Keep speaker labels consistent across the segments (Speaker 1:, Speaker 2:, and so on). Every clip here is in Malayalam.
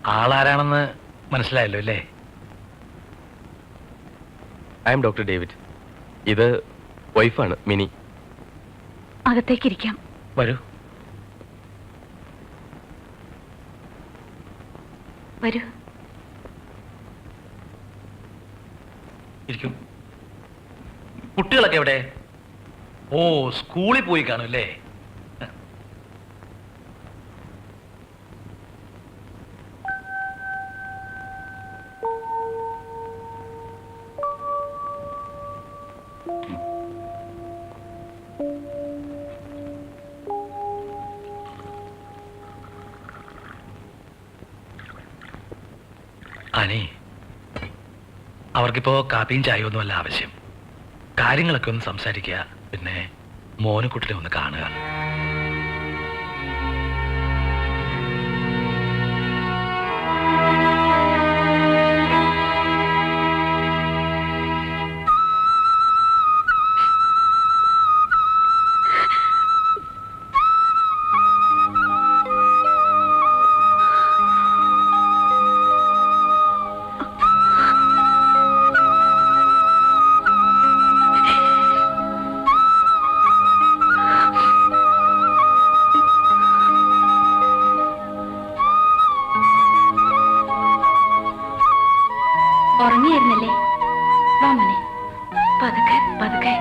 Speaker 1: ആളാരാണെന്ന് മനസ്സിലായല്ലോ അല്ലേ?
Speaker 2: I M doctor David. ഇത് വൈഫാണ് മിനി.
Speaker 3: അകത്തേക്കിരിക്കാം.
Speaker 1: വരൂ.
Speaker 3: വരൂ.
Speaker 1: ഇരിക്കൂ. കുട്ടികളൊക്കെ എവിടെ? ഓ, സ്കൂളിൽ പോയി കാണും അല്ലേ? അനി, അവർക്കിപ്പോ കാപ്പിയും ചായയും ഒന്നുമല്ല ആവശ്യം. കാര്യങ്ങളൊക്കെ ഒന്ന് സംസാരിക്കുക, പിന്നെ മോനുകുട്ടിനെ ഒന്ന് കാണുക.
Speaker 3: ഉറങ്ങിയായിരുന്നല്ലേ? വാ മോനെ, പതുക്കെ പതുക്കെ.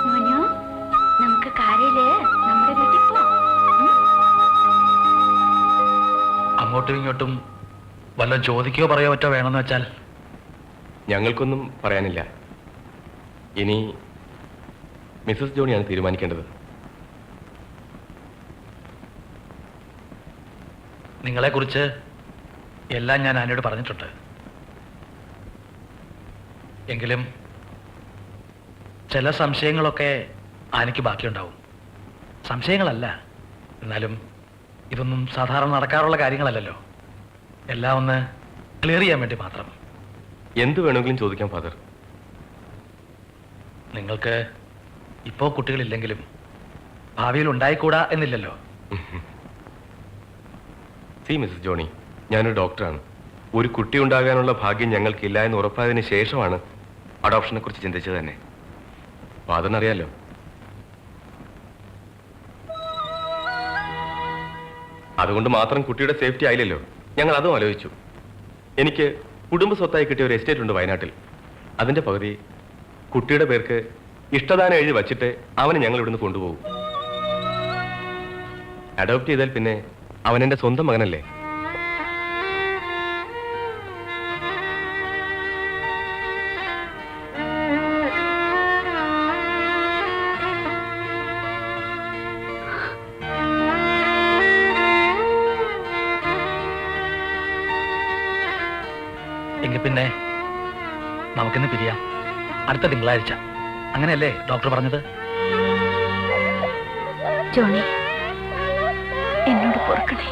Speaker 3: മോനു, നമുക്ക് കാറില് നമ്മുടെ വീട്ടിൽ പോവാം.
Speaker 1: അങ്ങോട്ടും ഇങ്ങോട്ടും വല്ല ചോദിക്കുകയോ പറയോ പറ്റോ വേണമെന്ന് വെച്ചാൽ?
Speaker 2: ഞങ്ങൾക്കൊന്നും പറയാനില്ല. ഇനി മിസ്സസ് ജോണിയാണ് തീരുമാനിക്കേണ്ടത്.
Speaker 1: നിങ്ങളെക്കുറിച്ച് എല്ലാം ഞാൻ ആനയോട് പറഞ്ഞിട്ടുണ്ട്. എങ്കിലും ചില സംശയങ്ങളൊക്കെ ആനയ്ക്ക് ബാക്കിയുണ്ടാവും. സംശയങ്ങളല്ല, എന്നാലും ഇതൊന്നും സാധാരണ നടക്കാറുള്ള കാര്യങ്ങളല്ലല്ലോ. എല്ലാം ഒന്ന് ക്ലിയർ ചെയ്യാൻ വേണ്ടി മാത്രം.
Speaker 2: എന്ത് വേണമെങ്കിലും ചോദിക്കാം ഫാദർ.
Speaker 1: നിങ്ങൾക്ക് ഇപ്പോൾ കുട്ടികളില്ലെങ്കിലും ഭാവിയിൽ ഉണ്ടായിക്കൂടാ എന്നില്ലല്ലോ.
Speaker 2: സി മിസ്സസ് ജോണി, ഞാനൊരു ഡോക്ടറാണ്. ഒരു കുട്ടി ഉണ്ടാകാനുള്ള ഭാഗ്യം ഞങ്ങൾക്കില്ല എന്ന് ഉറപ്പായതിനു ശേഷമാണ് അഡോപ്ഷനെ കുറിച്ച് ചിന്തിച്ചത് തന്നെ. ഫാദറിനറിയാലോ. അതുകൊണ്ട് മാത്രം കുട്ടിയുടെ സേഫ്റ്റി ആയില്ലല്ലോ. ഞങ്ങൾ അതും ആലോചിച്ചു. എനിക്ക് കുടുംബ സ്വത്തായി കിട്ടിയ ഒരു എസ്റ്റേറ്റ് ഉണ്ട് വയനാട്ടിൽ. അതിന്റെ പകുതി കുട്ടിയുടെ പേർക്ക് ഇഷ്ടദാനം എഴുതി വച്ചിട്ട് അവനെ ഞങ്ങൾ ഇവിടുന്ന് കൊണ്ടുപോകും. അഡോപ്റ്റ് ചെയ്താൽ പിന്നെ അവൻ എന്റെ സ്വന്തം മകനല്ലേ.
Speaker 1: എങ്കിൽ പിന്നെ നമുക്കിന്ന് പിരിയാം. അടുത്ത തിങ്കളാഴ്ച. അങ്ങനെയല്ലേ ഡോക്ടർ പറഞ്ഞത്?
Speaker 3: ജോണി, എന്നോട് പൊറുക്കണേ.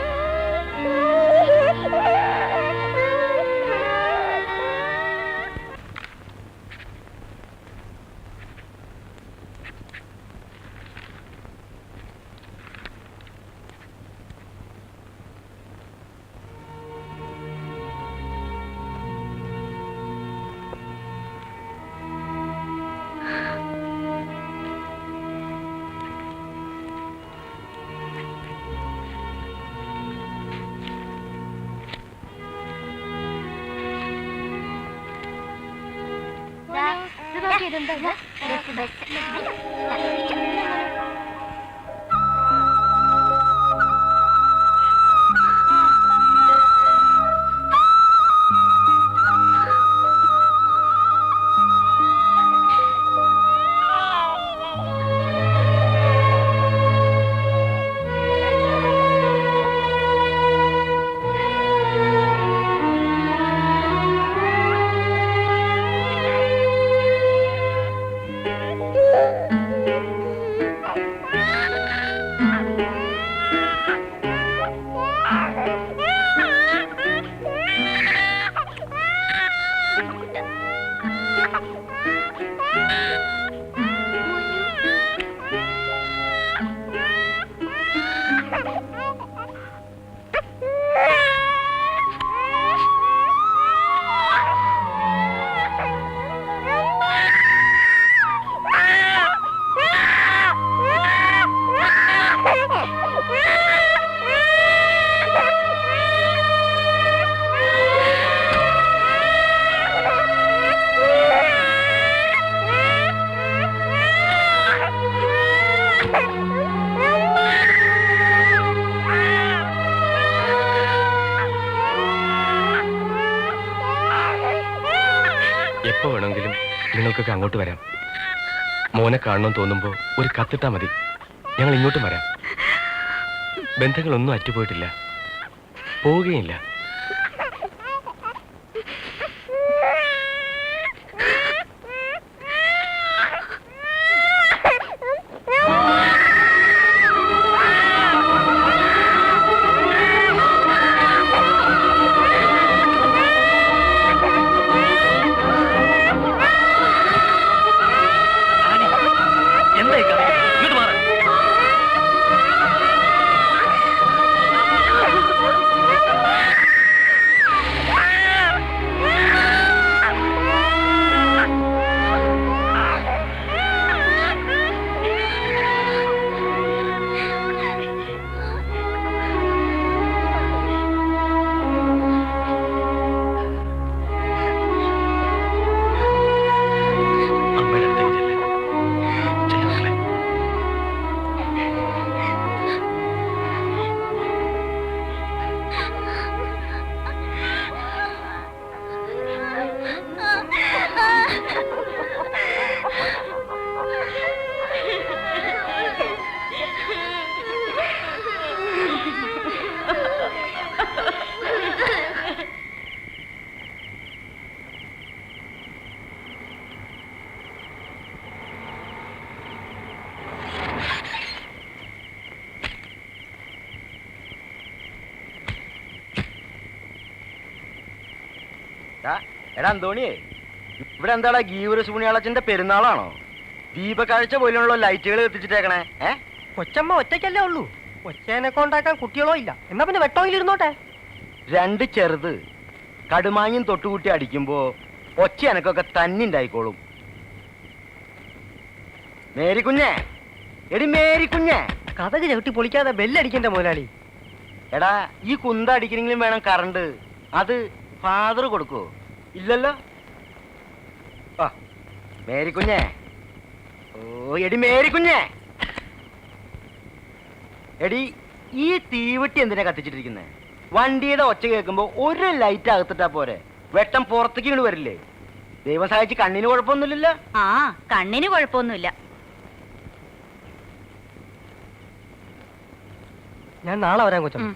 Speaker 2: നിങ്ങൾക്കൊക്കെ അങ്ങോട്ട് വരാം. മോനെ കാണണമെന്ന് തോന്നുമ്പോൾ ഒരു കത്തിട്ടാ മതി, ഞങ്ങൾ ഇങ്ങോട്ടും വരാം. ബന്ധങ്ങളൊന്നും അറ്റുപോയിട്ടില്ല, പോവുകയില്ല.
Speaker 4: എടാ അന്തോണിയേ, ഇവിടെ എന്താടാ ഗീവറസ് പുണ്യാളച്ചന്റെ പെരുന്നാളാണോ? ദീപക്കാഴ്ച പോലുള്ള ലൈറ്റുകൾ എത്തിച്ചിട്ടേക്കണേ.
Speaker 5: കൊച്ചമ്മ ഒറ്റയ്ക്കല്ലേ ഉള്ളൂ, കൊച്ചേനെ കൊണ്ടാക്കാൻ കുട്ടികളോ ഇല്ല. എന്നാ പിന്നെ വെട്ടോയിലിരുന്നോട്ടെ.
Speaker 4: രണ്ട് ചെറുത് കടുമാങ്ങയും തൊട്ടുകൂട്ടി അടിക്കുമ്പോ ഒച്ച എനക്കൊക്കെ തന്നെ ഉണ്ടായിക്കോളും. മേരിക്കുഞ്ഞേ, എടി മേരിക്കുഞ്ഞേ.
Speaker 5: കഥക് ചവിട്ടി പൊളിക്കാതെ ബെല്ലടിക്കണ്ട മുതലാളി.
Speaker 4: എടാ ഈ കുന്ത അടിക്കണെങ്കിലും വേണം കറണ്ട്. അത് ഫാദർ കൊടുക്കോ? ഇല്ലല്ലോ. ആ മേരിക്കുഞ്ഞേ, ഓ എടി മേരിക്കുഞ്ഞേ. എടി ഈ തീവട്ടി എന്തിനാ കത്തിച്ചിട്ടിരിക്കുന്നേ? വണ്ടിയുടെ ഒച്ച കേൾക്കുമ്പോ ഒരു ലൈറ്റ് അകത്തിട്ടാ പോരെ, വെട്ടം പുറത്തേക്ക് ഇങ്ങോട്ട് വരില്ലേ? ദൈവം സഹായിച്ച് കണ്ണിന് കുഴപ്പമൊന്നുമില്ലല്ലോ.
Speaker 3: ആ കണ്ണിന് കുഴപ്പമൊന്നുമില്ല.
Speaker 5: ഞാൻ നാളെ വരാൻ കൊച്ചമ്മ.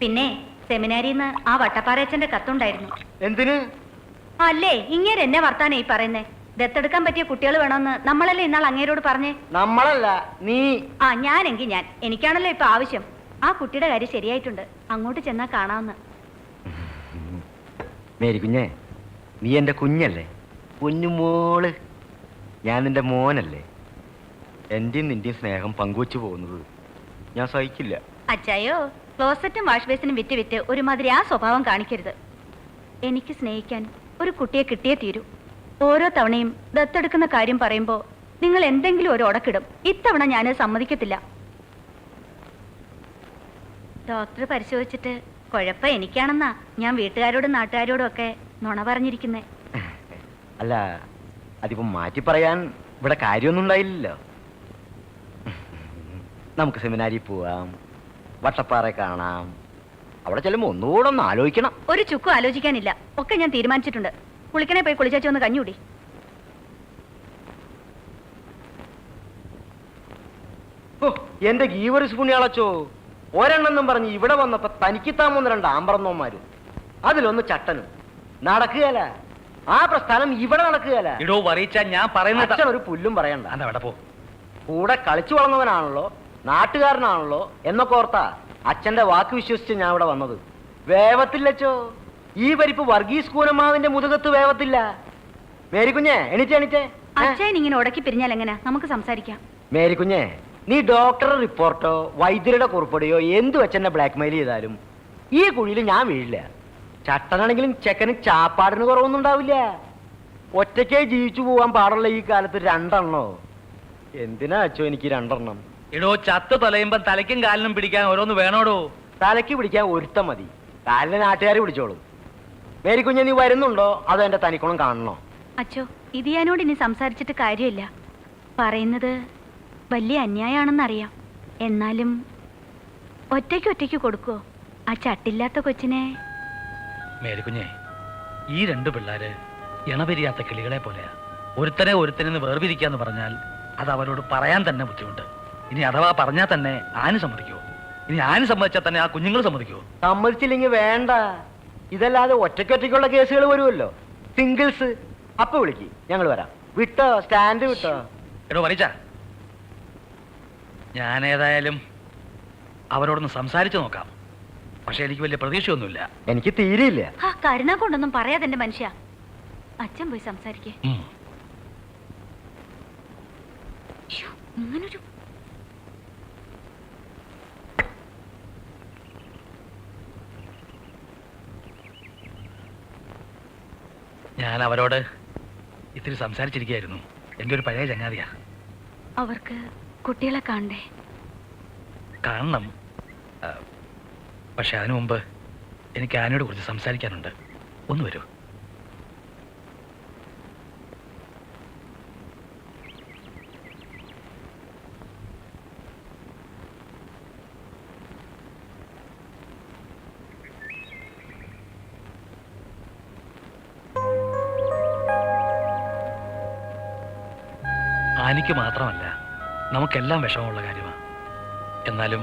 Speaker 3: പിന്നെ സെമിനാരിന്ന് ആ വട്ടപ്പാറയച്ചന്റെ കത്തുണ്ടായിരുന്നു.
Speaker 4: എന്തിന്?
Speaker 3: അല്ലേ ഇങ്ങേര് എന്നെ വർത്താനേ ഈ പറയുന്നേ. ദത്തെടുക്കാൻ പറ്റിയ കുട്ടികൾ വേണമെന്ന് നമ്മളല്ലേ ഇന്നാൾ അങ്ങേരോട് പറഞ്ഞേ?
Speaker 4: നമ്മളല്ല, നീ.
Speaker 3: ആ ഞാനെങ്കിൽ ഞാൻ. എനിക്കാണല്ലോ ഇപ്പൊ ആവശ്യം. ആ കുട്ടിയുടെ കാര്യം ശരിയായിട്ടുണ്ട്, അങ്ങോട്ട് ചെന്നാ കാണാവുന്ന.
Speaker 4: മേരിക്കുഞ്ഞേ, നീ എന്റെ കുഞ്ഞല്ലേ, കുഞ്ഞുമോള്. ഞാൻ നിന്റെ മോനല്ലേ. എന്റെയും നിന്റെയും സ്നേഹം പങ്കുവച്ചു പോകുന്നത് ഞാൻ സഹിക്കില്ല.
Speaker 3: അച്ചായോ, ക്ലോസറ്റും വാഷ് ബേസിനും വിറ്റ് വിറ്റ് ഒരുമാതിരി ആ സ്വഭാവം കാണിക്കരുത്. എനിക്ക് സ്നേഹിക്കാൻ ഒരു കുട്ടിയെ കിട്ടിയേ തീരൂ. ഓരോ തവണയും ദത്തെടുക്കുന്ന കാര്യം പറയുമ്പോ നിങ്ങൾ എന്തെങ്കിലും ഒരു ഉടക്കിടും. ഇത്തവണ ഞാൻ സമ്മതിക്കത്തില്ല. ഡോക്ടർ പരിശോധിച്ചിട്ട് കുഴപ്പം എനിക്കാണെന്നാ ഞാൻ വീട്ടുകാരോടും നാട്ടുകാരോടും ഒക്കെ നുണ പറഞ്ഞിരിക്കുന്നേ.
Speaker 4: അല്ല, അതിപ്പോ മാറ്റി പറയാൻ ഇവിടെ കാര്യമൊന്നും ഉണ്ടായില്ലല്ലോ. നമുക്ക് സെമിനാരിൽ പോവാം, വട്ടപ്പാറ കാണാം. അവിടെ ചെല്ലുമ്പോ ഒന്നുകൂടെ ഒന്ന് ആലോചിക്കണം.
Speaker 3: ഒരു ചുക്കും ആലോചിക്കാനില്ല, ഒക്കെ ഞാൻ തീരുമാനിച്ചിട്ടുണ്ട്. കുളിക്കണേ പോയി കുളിച്ചാച്ചി ഒന്ന് കഞ്ഞൂടി.
Speaker 4: എന്റെ ഗീവറിസ് പുണ്യാളച്ചോ, ഒരെണ്ണെന്നും പറഞ്ഞ് ഇവിടെ വന്നപ്പോ തനിക്ക് താമൂന്ന് രണ്ട് ആമ്പറന്നോന്മാര്, അതിലൊന്ന് ചട്ടനും. നടക്കുകയല്ല ആ പ്രസ്ഥാനം, ഇവിടെ നടക്കുകയല്ല.
Speaker 1: ഇടോ പറയിച്ചാ ഞാൻ പറയുന്നത്
Speaker 4: അച്ഛൻ ഒരു പുല്ലും പറയണ്ട.
Speaker 1: അവിടെ പോ.
Speaker 4: കൂടെ കളിച്ചു വളർന്നവനാണല്ലോ, നാട്ടുകാരനാണല്ലോ എന്നൊക്കെ ഓർത്താ അച്ഛന്റെ വാക്ക് വിശ്വസിച്ച് ഞാൻ ഇവിടെ വന്നത്. വേവത്തില്ലച്ചോ, ഈ പരിപ്പ് വർഗീസ് കൂനമാവിന്റെ മുതുകത്ത് വേവത്തില്ല. മേരിക്കുഞ്ഞേ, എണീറ്റേ എണീറ്റേ.
Speaker 3: അച്ഛൻ ഇങ്ങനെ ഉടക്കി പിരിഞ്ഞാൽ എങ്ങനെ? നമുക്ക് സംസാരിക്കാം.
Speaker 4: മേരിക്കുഞ്ഞേ, നീ ഡോക്ടറുടെ റിപ്പോർട്ടോ വൈദ്യരുടെ കുറിപ്പടിയോ എന്ത് വെച്ചെന്നെ ബ്ലാക്ക്മെയിൽ ചെയ്താലും ഈ കുഴിയിൽ ഞാൻ വീഴില്ല. ചട്ടനാണെങ്കിലും ചെക്കന് ചാപ്പാടിന് കുറവൊന്നും ഉണ്ടാവില്ല. ഒറ്റയ്ക്കേ ജീവിച്ചു പോവാൻ പാടുള്ള ഈ കാലത്ത് രണ്ടെണ്ണോ? എന്തിനാ അച്ഛോ എനിക്ക് രണ്ടെണ്ണം?
Speaker 1: ഇടോ ചത്ത് തൊലയുമ്പോ തലയ്ക്കും കാലിനും പിടിക്കാൻ ഓരോന്ന് വേണോടോ.
Speaker 4: തലയ്ക്ക് പിടിക്കാൻ ഒരുത്തം മതി, കാലിന് നാട്ടുകാർ പിടിച്ചോളും. മേരിക്കുഞ്ഞെ, നീ വരുന്നുണ്ടോ അതോ എന്റെ തനിക്കുണം കാണണോ?
Speaker 3: അച്ഛോ, ഇത് ഞാനോട് ഇനി സംസാരിച്ചിട്ട് കാര്യമില്ല. പറയുന്നത് വലിയ അന്യായാണെന്നറിയാം. എന്നാലും ഒറ്റയ്ക്ക് കൊടുക്കോ ആ ചട്ടില്ലാത്ത കൊച്ചിനെ?
Speaker 1: മേരിക്കുഞ്ഞെ, ഈ രണ്ട് പിള്ളേര് ഇണപിരിയാത്ത കിളികളെ പോലെയാ. ഒരുത്തനെ വേർപിരിക്കാന്ന് പറഞ്ഞാൽ അത് അവരോട് പറയാൻ തന്നെ ബുദ്ധിമുട്ട്. ഇനി അഥവാ പറഞ്ഞാൽ തന്നെ ആന് സമ്മതിക്കുമോ? ഇനി ആന് സമ്മതിച്ചാൽ തന്നെ ആ കുഞ്ഞുങ്ങൾ സമ്മതിക്കുമോ?
Speaker 4: സമ്മതിച്ചില്ലെങ്കിൽ വേണ്ട. ഇതല്ലാതെ ഒറ്റയ്ക്കുള്ള കേസുകൾ വരുമല്ലോ, സിംഗിൾസ്. അപ്പൊ വിളിക്ക്, ഞങ്ങൾ വരാം. വിട്ടോ, സ്റ്റാൻഡ് വിട്ടോ.
Speaker 1: എടോ മറിച്ച, ഞാനേതായാലും അവരോടൊന്ന് സംസാരിച്ചു നോക്കാം. പക്ഷെ എനിക്ക് വലിയ പ്രതീക്ഷയൊന്നുമില്ല.
Speaker 4: എനിക്ക് തീരെയില്ല.
Speaker 3: ആ കരുണ കൊണ്ടൊന്നും പറയാതെന്റെ മനുഷ്യ. അച്ഛൻ പോയി സംസാരിക്കേ. ഇങ്ങനൊരു
Speaker 1: ഞാൻ അവരോട് ഇത്തിരി സംസാരിച്ചിരിക്കുകയായിരുന്നു. എൻ്റെ ഒരു പഴയ ചങ്ങാതിയാ.
Speaker 3: അവർക്ക് കുട്ടികളെ കാണണ്ടേ?
Speaker 1: കാണണം. പക്ഷെ അതിനു മുമ്പ് എനിക്ക് ആനയോട് കുറിച്ച് സംസാരിക്കാനുണ്ട്. ഒന്ന് വരൂ. ആനിക്ക് മാത്രമല്ല, നമുക്കെല്ലാം വിഷമമുള്ള കാര്യമാണ്. എന്നാലും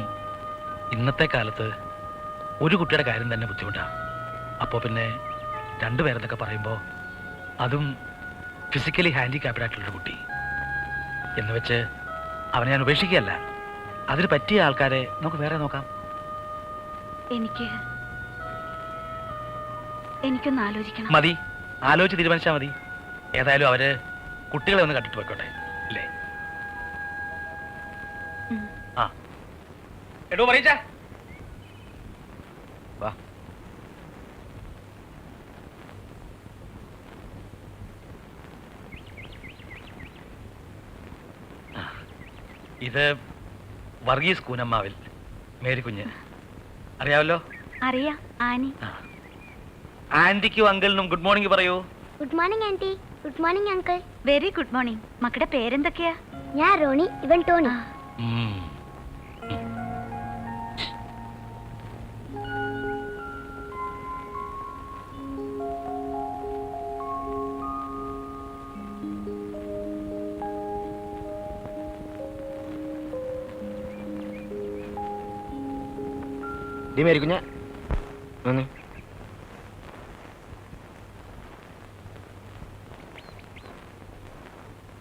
Speaker 1: ഇന്നത്തെ കാലത്ത് ഒരു കുട്ടിയുടെ കാര്യം തന്നെ ബുദ്ധിമുട്ടാണ്. അപ്പോൾ പിന്നെ രണ്ടുപേരെന്നൊക്കെ പറയുമ്പോൾ അതും ഫിസിക്കലി ഹാൻഡിക്യാപ്ഡ് ആയിട്ടുള്ളൊരു കുട്ടി എന്ന് വെച്ച് അവനെ ഞാൻ ഉപേക്ഷിക്കുകയല്ല. അതിന് പറ്റിയ ആൾക്കാരെ നമുക്ക് വേറെ നോക്കാം.
Speaker 3: എനിക്കൊന്ന് ആലോചിക്കണം.
Speaker 1: മതി, ആലോചിച്ച് തീരുമാനിച്ചാൽ മതി. ഏതായാലും അവര് കുട്ടികളെ ഒന്ന് കണ്ടിട്ട് പോയിക്കോട്ടെ, അല്ലേ? ആ എടോ പറയിച്ച
Speaker 4: വാ.
Speaker 1: ഇത് വർഗീസ് കൂനമ്മാവിൽ, മേരിക്കുഞ്ഞ്. അറിയാമല്ലോ?
Speaker 3: അറിയാം, ആനി.
Speaker 1: ആന്റിക്കും അങ്കിളിനും ഗുഡ് മോർണിംഗ് പറയൂ.
Speaker 6: Good morning anti. Good morning uncle.
Speaker 3: Very good morning. മക്കളുടെ പേരെന്തൊക്കെയാ?
Speaker 6: ഞാൻ റോണി, ഇവൻ ടോണി.
Speaker 4: മേരിക്കുഞ്ഞ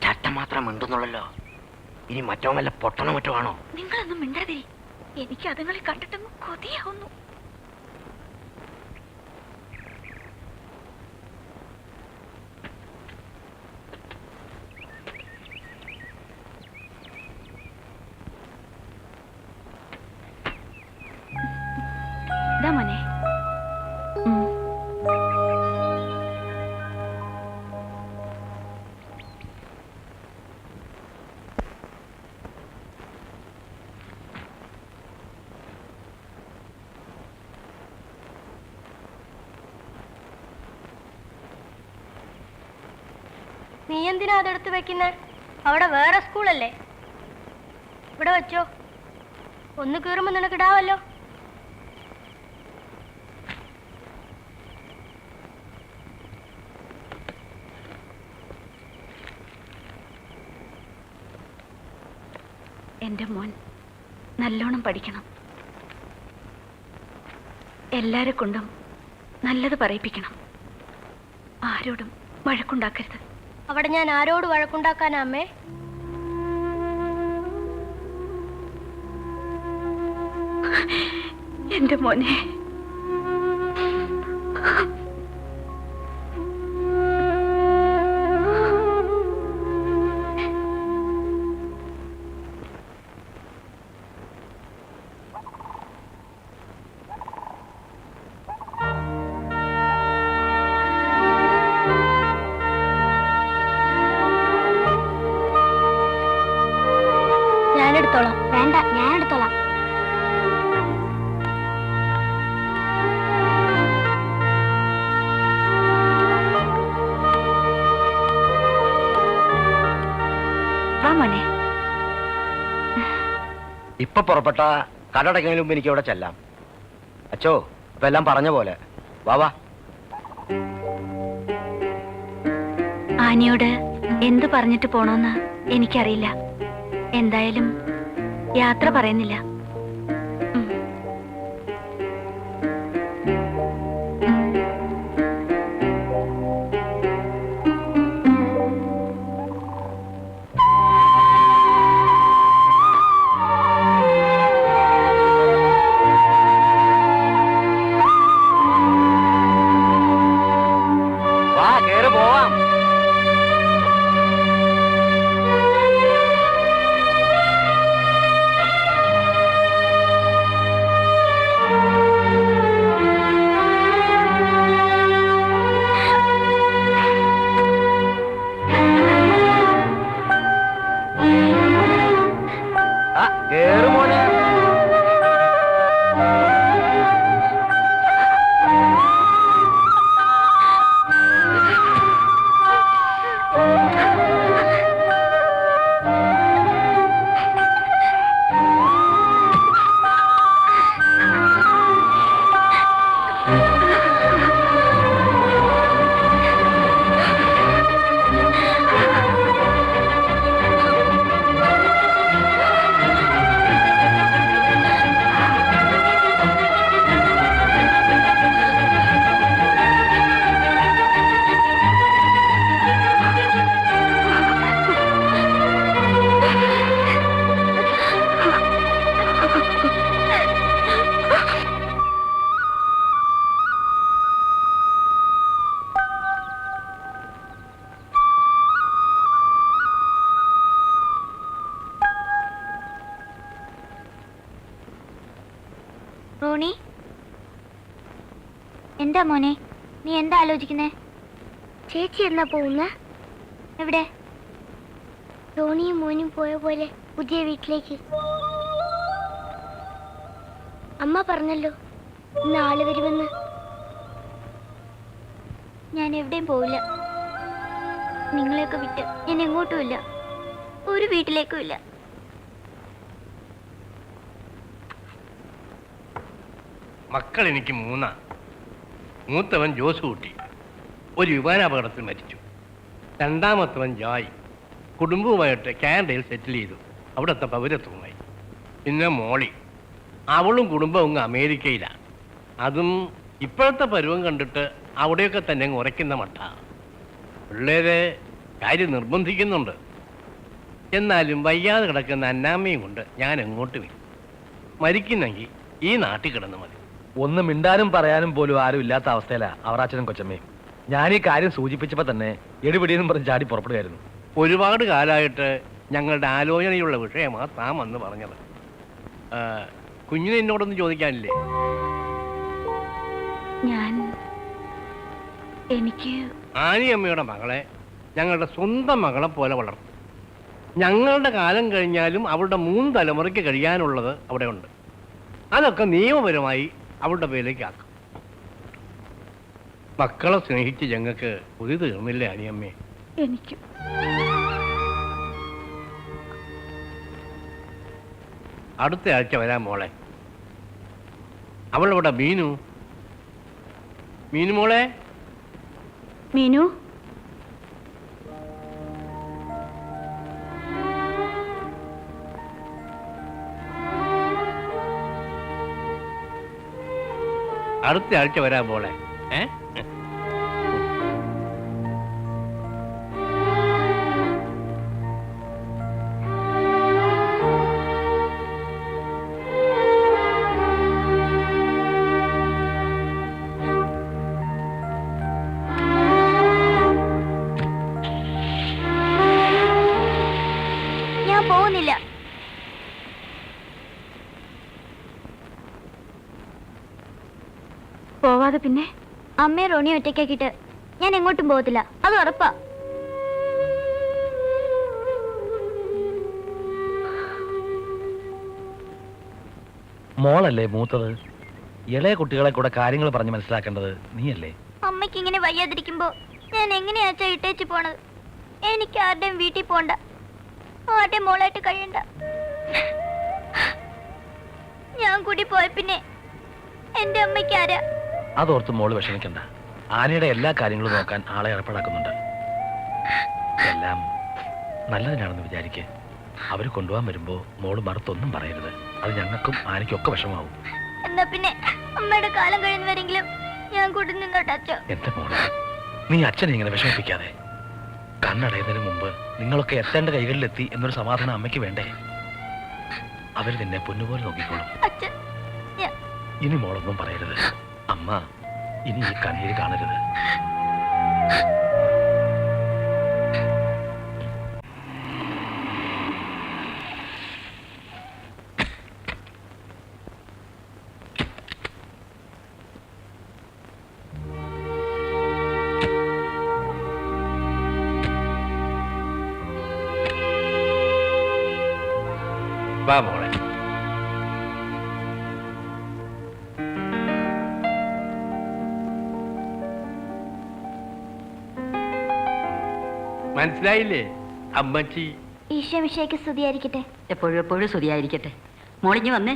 Speaker 4: ചട്ട മാത്രം മിണ്ടുന്നുള്ളല്ലോ. ഇനി മറ്റോ വല്ല പൊട്ടണോ മറ്റോ ആണോ?
Speaker 3: നിങ്ങളൊന്നും മിണ്ടാതിരി. എനിക്ക് അതുങ്ങളെ കണ്ടിട്ടൊന്നും കൊതിയാവുന്നു. ദാ മോനെ.
Speaker 6: നീ എന്തിനാ അതെടുത്ത് വെക്കുന്നേ? അവിടെ വേറെ സ്കൂളല്ലേ, ഇവിടെ വെച്ചോ. ഒന്ന് കീറുമ്പോ നിനക്ക് ഇടാവല്ലോ.
Speaker 3: എന്റെ മോൻ നല്ലോണം പഠിക്കണം. എല്ലാരെ കൊണ്ടും നല്ലത് പറയിപ്പിക്കണം. ആരോടും വഴക്കുണ്ടാക്കരുത്.
Speaker 6: അവിടെ ഞാൻ ആരോട് വഴക്കുണ്ടാക്കാനാ അമ്മേ?
Speaker 3: എന്റെ മോനെ.
Speaker 6: ഞാനെടുത്തോളാം. വേണ്ട, ഞാനെടുത്തോളാം.
Speaker 3: വാ മോനെ.
Speaker 4: ഇപ്പൊ പുറപ്പെട്ട കടടയ്ക്കുന്നതിന് മുമ്പ് എനിക്ക് അവിടെ ചെല്ലാം. അച്ചോ, അപ്പൊ എല്ലാം പറഞ്ഞ പോലെ. വാ വാ.
Speaker 3: ആനിയോട് എന്തു പറഞ്ഞിട്ട് പോണോന്ന് എനിക്കറിയില്ല. എന്തായാലും യാത്ര പറയുന്നില്ല.
Speaker 4: വാ, കേറി പോവാം. കേറ് മോനെ.
Speaker 6: റോണി, എന്താ മോനെ, നീ എന്താ ആലോചിക്കുന്നേ? ചേച്ചി എന്നാ പോകുന്ന? എവിടെ? റോണിയും മോനും പോയ പോലെ പുതിയ വീട്ടിലേക്ക്. അമ്മ പറഞ്ഞല്ലോ ഇന്ന് ആള് വരുമെന്ന്. ഞാൻ എവിടെയും പോവില്ല. നിങ്ങളെയൊക്കെ വിട്ട് ഞാൻ എങ്ങോട്ടും ഇല്ല, ഒരു വീട്ടിലേക്കും ഇല്ല.
Speaker 7: മക്കൾ എനിക്ക് മൂന്നാ. മൂത്തവൻ ജോസ് കുട്ടി ഒരു വിമാനാപകടത്തിൽ മരിച്ചു. രണ്ടാമത്തവൻ ജോയ് കുടുംബവുമായിട്ട് കാനഡയിൽ സെറ്റിൽ ചെയ്തു, അവിടുത്തെ പൗരത്വമായി. പിന്നെ മോളി, അവളും കുടുംബവും അങ്ങ് അമേരിക്കയിലാണ്. അതും ഇപ്പോഴത്തെ പരുവം കണ്ടിട്ട് അവിടെയൊക്കെ തന്നെ അങ്ങ് ഉറയ്ക്കുന്ന മട്ട. പിള്ളേരെ കാര്യം നിർബന്ധിക്കുന്നുണ്ട്. എന്നാലും വയ്യാതെ കിടക്കുന്ന അന്നാമ്മയും കൊണ്ട് ഞാൻ എങ്ങോട്ട് വരും? മരിക്കുന്നെങ്കിൽ ഈ നാട്ടിൽ കിടന്ന് മതി.
Speaker 1: ഒന്ന് മിണ്ടാനും പറയാനും പോലും ആരും ഇല്ലാത്ത അവസ്ഥയിലാ അവറാച്ചനും കൊച്ചമ്മയും. ഞാൻ ഈ കാര്യം സൂചിപ്പിച്ചപ്പോ തന്നെ എടുപിടിയെന്നും പറഞ്ഞ് ചാടി പുറപ്പെടുകയായിരുന്നു.
Speaker 7: ഒരുപാട് കാലമായിട്ട് ഞങ്ങളുടെ ആലോചനയുള്ള വിഷയമാണ് താൻ വന്ന് പറഞ്ഞത്. കുഞ്ഞിനെ എന്നോടൊന്നും ചോദിക്കാനില്ലേ?
Speaker 3: എനിക്ക്
Speaker 7: ആനിയമ്മയുടെ മകളെ ഞങ്ങളുടെ സ്വന്തം മകളെ പോലെ വളർത്തും. ഞങ്ങളുടെ കാലം കഴിഞ്ഞാലും അവളുടെ 3 തലമുറയ്ക്ക് കഴിയാനുള്ളത് അവിടെ ഉണ്ട്. അതൊക്കെ നിയമപരമായി അവളുടെ പേരിലേക്ക് ആക്കും. മക്കളെ സ്നേഹിച്ച് ഞങ്ങൾക്ക് കൊതി തീർന്നില്ലേ ആനിയമ്മേ?
Speaker 3: എനിക്ക്
Speaker 7: അടുത്ത ആഴ്ച വരാൻ മോളെ. അവളവിടെ മീനു. മീനു മോളെ.
Speaker 3: മീനു,
Speaker 7: അടുത്ത ആഴ്ച വരാൻ മോളെ.
Speaker 6: ഞാൻ പോകുന്നില്ല.
Speaker 3: പോവാതെ പിന്നെ?
Speaker 6: അമ്മയെ റോണി ഒറ്റയ്ക്കാക്കിട്ട് ഞാൻ എങ്ങോട്ടും പോകത്തില്ല, അത് ഉറപ്പാ.
Speaker 1: മോളല്ലേ മൂത്തത്? ഇളയ കുട്ടികളെ കൂടെ കാര്യങ്ങൾ പറഞ്ഞ് മനസ്സിലാക്കേണ്ടത് നീയല്ലേ?
Speaker 6: അമ്മയ്ക്ക് ഇങ്ങനെ വയ്യാതിരിക്കുമ്പോ ഞാൻ എങ്ങനെയാച്ചാ ഇട്ടേച്ച് പോണത്? എനിക്ക് ആരുടെയും വീട്ടിൽ പോണ്ട, ആരുടെയും മോളായിട്ട് കഴിയണ്ട. ഞാൻ കൂടി പോയ പിന്നെ എന്റെ അമ്മയ്ക്ക് ആരാ?
Speaker 1: അതോർത്ത് മോള് വിഷമിക്കണ്ട. ആനയുടെ എല്ലാ കാര്യങ്ങളും നോക്കാൻ ആളെ ഏർപ്പാടാക്കുന്നുണ്ട്. എല്ലാം നല്ലതിനാണെന്ന് വിചാരിക്ക്. അവർ കൊണ്ടുപോകാൻ വരുമ്പോ മോള് മറുത്തൊന്നും പറയരുത്. അത് ഞങ്ങൾക്കും ആനയ്ക്കും ഒക്കെ വിഷമാവും.
Speaker 6: എന്നാ പിന്നെ അമ്മയുടെ കാലം കഴിയുന്നവരെങ്കിലും ഞാൻ കൂടി നിന്നോട്ടെ അച്ഛോ.
Speaker 1: എന്റെ മോളെ, നീ അച്ഛനെ ഇങ്ങനെ വിഷമിപ്പിക്കാതെ. കണ്ണടയുന്നതിന് മുമ്പ് നിങ്ങളൊക്കെ എത്തേണ്ട കൈകളിലെത്തി എന്നൊരു സമാധാനം അമ്മയ്ക്ക് വേണ്ടേ? അവർ നിന്നെ പൊന്നുപോലെ നോക്കിക്കോളും.
Speaker 6: അച്ഛൻ
Speaker 1: ഇനി മോളൊന്നും പറയരുത്. അമ്മ ഇനി ഈ കണ്ണീര് കാണരുത്.
Speaker 7: വാ മോളെ. മനസ്സിലായില്ലേ അമ്മച്ചി?
Speaker 6: ഈശോമിശിഹായ്ക്ക് സ്തുതിയായിരിക്കട്ടെ.
Speaker 8: എപ്പോഴും എപ്പോഴും സ്തുതിയായിരിക്കട്ടെ. മോളിഞ്ഞ് വന്നേ,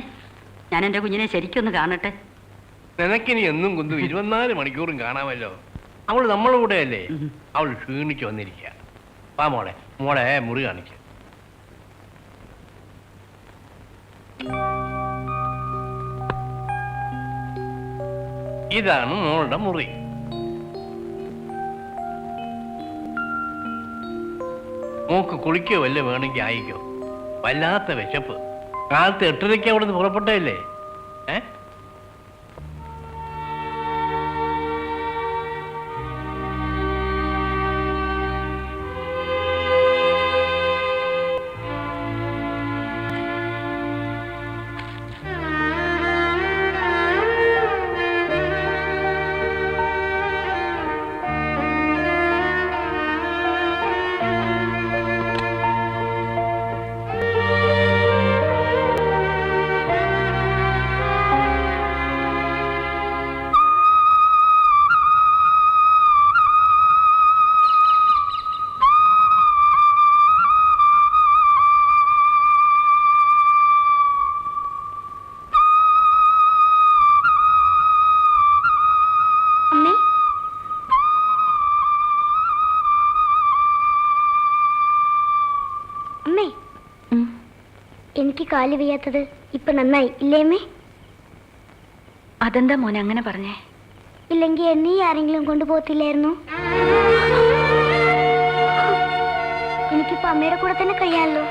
Speaker 8: ഞാൻ എൻ്റെ കുഞ്ഞിനെ ശരിക്കൊന്ന് കാണട്ടെ.
Speaker 7: നിനക്കിനി എന്നും കുന്തും 24 മണിക്കൂറും കാണാമല്ലോ. അവൾ നമ്മളെ കൂടെയല്ലേ? അവൾ ക്ഷീണിച്ചു വന്നിരിക്കുക. വാ മോളെ, മോളെ മുറി കാണിക്ക. ഇതാണ് മോളുടെ മുറി. മോക്ക് കുളിക്കോ വല്ല വേണമെങ്കിൽ ആയിക്കോ. വല്ലാത്ത വിശപ്പ്. കാലത്ത് 8:30 അവിടെ നിന്ന് പുറപ്പെട്ടല്ലേ?
Speaker 6: എനിക്ക് കാല് വയ്യാത്തത് ഇപ്പൊ നന്നായി ഇല്ലേമ്മേ?
Speaker 3: അതെന്താ മോനെ അങ്ങനെ പറഞ്ഞേ?
Speaker 6: ഇല്ലെങ്കിൽ എന്നെ ആരെങ്കിലും കൊണ്ടുപോകത്തില്ലായിരുന്നു? എനിക്കിപ്പോ അമ്മയുടെ കൂടെ തന്നെ കഴിയാമല്ലോ.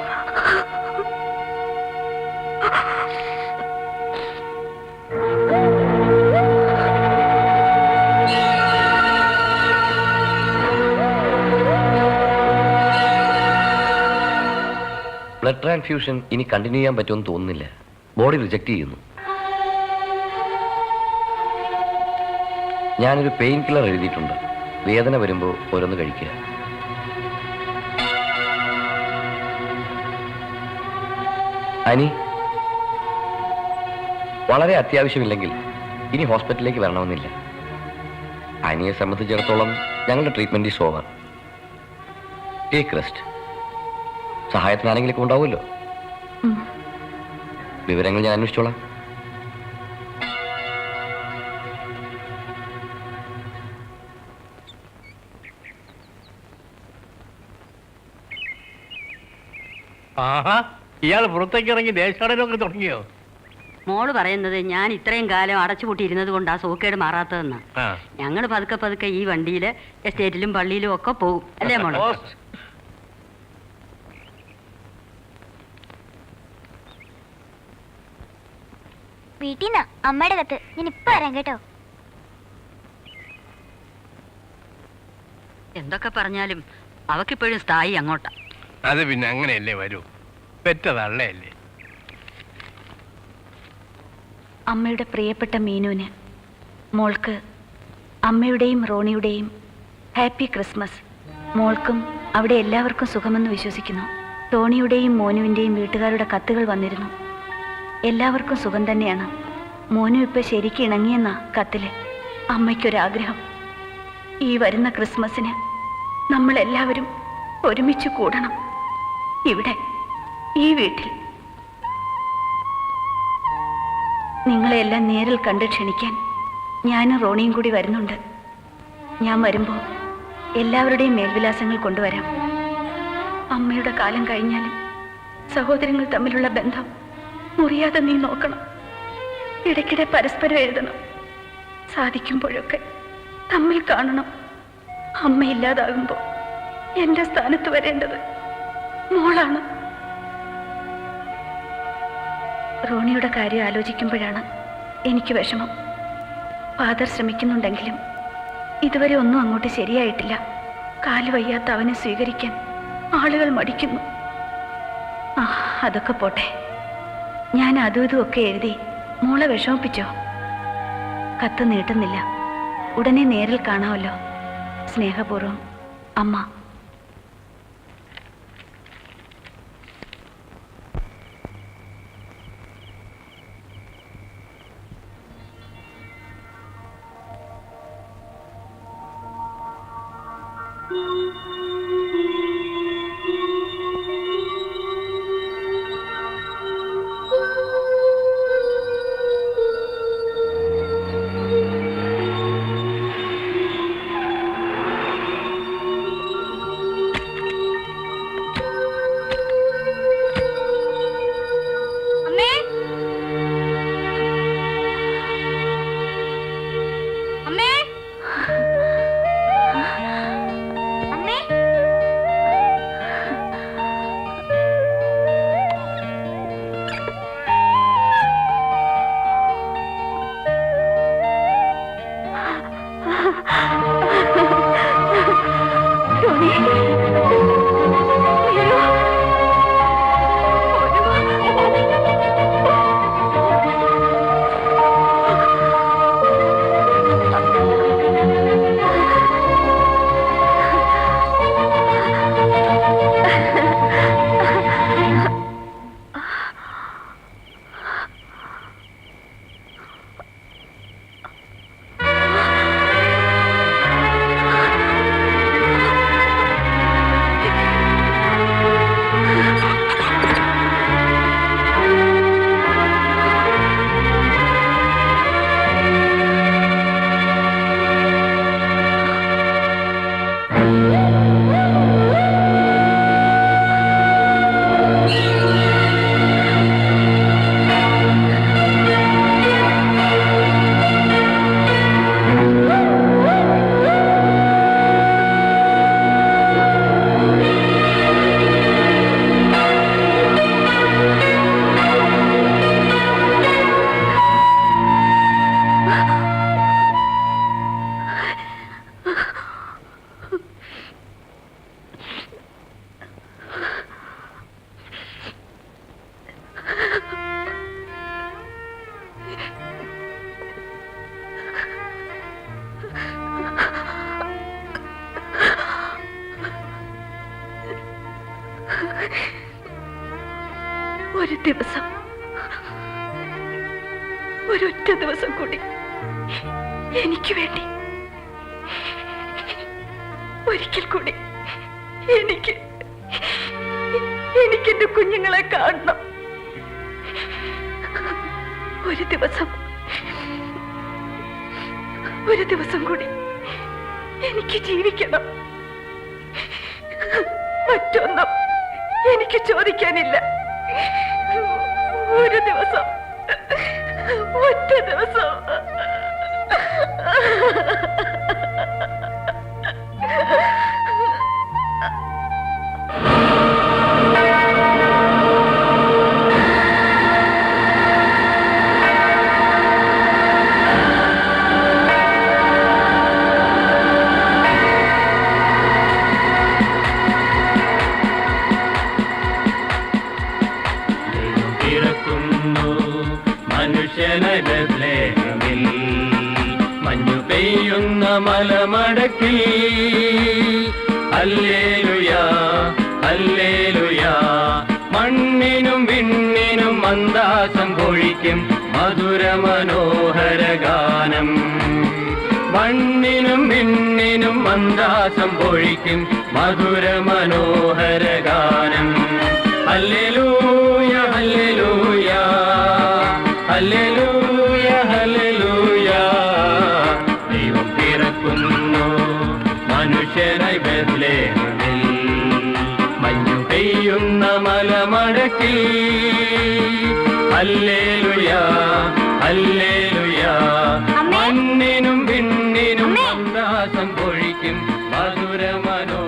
Speaker 9: ബ്ലഡ് ട്രാൻസ്ഫ്യൂഷൻ ഇനി കണ്ടിന്യൂ ചെയ്യാൻ പറ്റുമെന്ന് തോന്നുന്നില്ല. ബോഡി റിജക്റ്റ് ചെയ്യുന്നു. ഞാനൊരു പെയിൻ കില്ലർ എഴുതിയിട്ടുണ്ട്. വേദന വരുമ്പോൾ ഓരോന്ന് കഴിക്കുക. അനി, വളരെ അത്യാവശ്യമില്ലെങ്കിൽ ഇനി ഹോസ്പിറ്റലിലേക്ക് വരണമെന്നില്ല. അനിയെ സംബന്ധിച്ചിടത്തോളം ഞങ്ങളുടെ treatment is over. Take rest. സഹായത്തിനാണെങ്കിലൊക്കെ ഉണ്ടാവുമല്ലോ. വിവരങ്ങൾ ഞാൻ അന്വേഷിച്ചോളാം.
Speaker 7: ആഹാ, ഇയാൾ പുറത്തേക്ക് ഇറങ്ങി ദേശാടനമൊക്കെ തുടങ്ങിയോ?
Speaker 8: മോള് പറയുന്നത് ഞാൻ ഇത്രയും കാലം അടച്ചുപൂട്ടിയിരുന്നത് കൊണ്ട് ആ സൂക്കേട് മാറാത്തതെന്നാ. ഞങ്ങൾ പതുക്കെ പതുക്കെ ഈ വണ്ടിയിൽ എസ്റ്റേറ്റിലും പള്ളിയിലും ഒക്കെ പോകും, അല്ലേ മോളെ?
Speaker 6: വീട്ടിൽ നിന്ന് അമ്മയുടെ കത്ത് ഞാൻ ഇപ്പൊ വരാം കേട്ടോ.
Speaker 8: എന്തൊക്കെ പറഞ്ഞാലും അവക്കിപ്പോഴും സ്ഥായി അങ്ങോട്ടാ.
Speaker 7: അത് പിന്നെ അങ്ങനെയല്ലേ വരൂ. പെറ്റതള്ളയല്ലേ.
Speaker 3: അമ്മയുടെ പ്രിയപ്പെട്ട മീനുവിന്, മോൾക്ക് അമ്മയുടെയും റോണിയുടെയും ഹാപ്പി ക്രിസ്മസ്. മോൾക്കും അവിടെ എല്ലാവർക്കും സുഖമെന്ന് വിശ്വസിക്കുന്നു. ടോണിയുടെയും മോനുവിൻ്റെയും വീട്ടുകാരുടെ കത്തുകൾ വന്നിരുന്നു. എല്ലാവർക്കും സുഖം തന്നെയാണ്. മോനു ഇപ്പം ശരിക്കും ഇണങ്ങിയെന്നാ കത്തില്. അമ്മയ്ക്കൊരാഗ്രഹം, ഈ വരുന്ന ക്രിസ്മസിന് നമ്മളെല്ലാവരും ഒരുമിച്ച് കൂടണം ഇവിടെ, ഈ വീട്ടിൽ. നിങ്ങളെല്ലാം നേരിൽ കണ്ട് ക്ഷണിക്കാൻ ഞാനും റോണിയും കൂടി വരുന്നുണ്ട്. ഞാൻ വരുമ്പോൾ എല്ലാവരുടെയും മേൽവിലാസങ്ങൾ കൊണ്ടുവരാം. അമ്മയുടെ കാലം കഴിഞ്ഞാലും സഹോദരങ്ങൾ തമ്മിലുള്ള ബന്ധം മുറിയാതെ നീ നോക്കണം. ഇടയ്ക്കിടെ പരസ്പരം എഴുതണം. സാധിക്കുമ്പോഴൊക്കെ തമ്മിൽ കാണണം. അമ്മയില്ലാതാകുമ്പോൾ എന്റെ സ്ഥാനത്ത് വരേണ്ടത് മോളാണ്. റോണിയുടെ കാര്യം ആലോചിക്കുമ്പോഴാണ് എനിക്ക് വിഷമം. ഫാദർ ശ്രമിക്കുന്നുണ്ടെങ്കിലും ഇതുവരെ ഒന്നും അങ്ങോട്ട് ശരിയായിട്ടില്ല. കാല് വയ്യാത്ത അവനെ സ്വീകരിക്കാൻ ആളുകൾ മടിക്കുന്നു. അതൊക്കെ പോട്ടെ. ഞാൻ അതും ഇതുമൊക്കെ എഴുതി മോളെ വിഷമിപ്പിച്ചോ? കത്ത് നീട്ടുന്നില്ല. ഉടനെ നേരിൽ കാണാമല്ലോ. സ്നേഹപൂർവ്വം അമ്മ. ഒരു ദിവസം, ഒരൊറ്റ ദിവസം കൂടി എനിക്ക് വേണ്ടി, ഒരിക്കൽ കൂടി എനിക്ക് എന്റെ കുഞ്ഞുങ്ങളെ കാണണം. ഒരു ദിവസം കൂടി എനിക്ക് ജീവിക്കണം. മറ്റൊന്നും എനിക്ക് ചോദിക്കാനില്ല. ഒരു ദിവസം, ഒറ്റ ദിവസം.
Speaker 10: മലമടക്കിൽ ഹല്ലേലൂയാ ഹല്ലേലൂയാ, മണ്ണിനും വിണ്ണിനും മന്ദാസം പൊഴിക്കും മധുര മനോഹര ഗാനം. മണ്ണിനും വിണ്ണിനും മന്ദാസം പൊഴിക്കും മധുര മനോഹര ഗാനം. ഹല്ലേലൂയാ ഹല്ലേലൂയാ ഹല്ലേലൂയാ. ഹല്ലേലൂയ ഹല്ലേലൂയ മണ്ണിനും വിണ്ണിനും സന്തോഷം പൊഴിക്കും മധുരമനോ